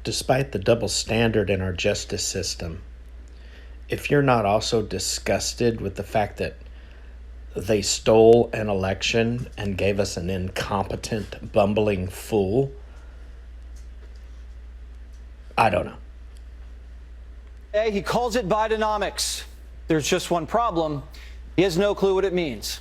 despite the double standard in our justice system, if you're not also disgusted with the fact that they stole an election and gave us an incompetent, bumbling fool, I don't know. He calls it Bidenomics. There's just one problem. He has no clue what it means.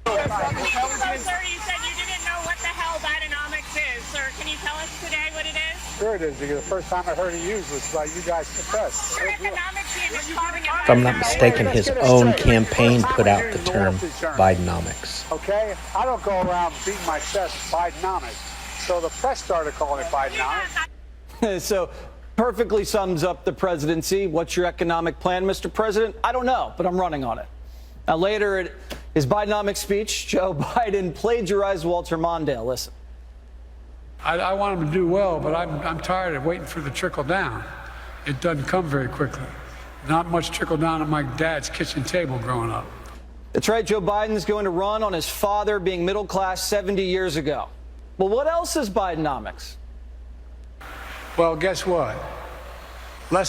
Sir, you said you didn't know what the hell Bidenomics is. Sir, can you tell us today what it is? Sure it is, because the first time I heard it used was by you guys to the press. Your economic team is calling it If I'm not mistaken, his own campaign put out the term Bidenomics. Okay? I don't go around beating my chest Bidenomics. So the press started calling it Bidenomics. So perfectly sums up the presidency. What's your economic plan, Mr. President? I don't know, but I'm running on it. Now, later in his Bidenomics speech, Joe Biden plagiarized Walter Mondale. Listen. I want him to do well, but I'm tired of waiting for the trickle down. It doesn't come very quickly. Not much trickle down at my dad's kitchen table growing up. That's right. Joe Biden's going to run on his father being middle class 70 years ago. Well, what else is Bidenomics? Well, guess what? A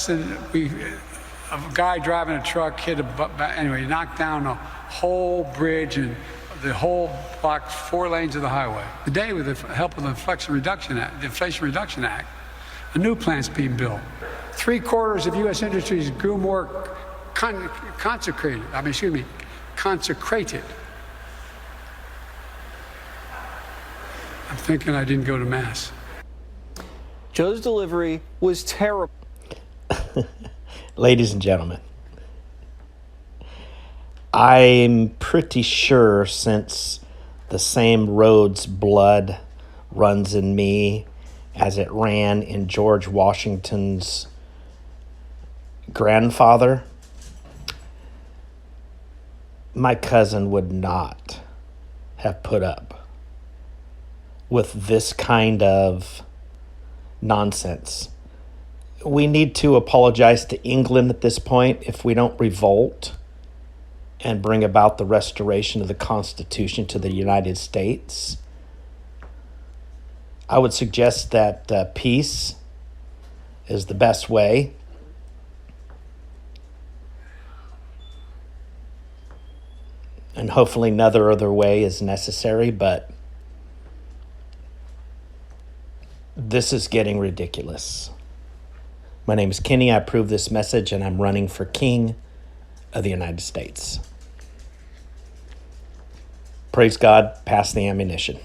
guy driving a truck hit anyway, knocked down a whole bridge and the whole block, 4 lanes of the highway. Today, with the help of the Inflation Reduction Act, a new plant's being built. 3/4 of U.S. industries grew more consecrated. I'm thinking I didn't go to Mass. Joe's delivery was terrible. Ladies and gentlemen, I'm pretty sure since the same road's blood runs in me as it ran in George Washington's grandfather, my cousin would not have put up with this kind of nonsense. We need to apologize to England at this point if we don't revolt and bring about the restoration of the Constitution to the United States. I would suggest that peace is the best way. And hopefully another other way is necessary, but this is getting ridiculous. My name is Kenny. I approve this message, and I'm running for King of the United States. Praise God. Pass the ammunition.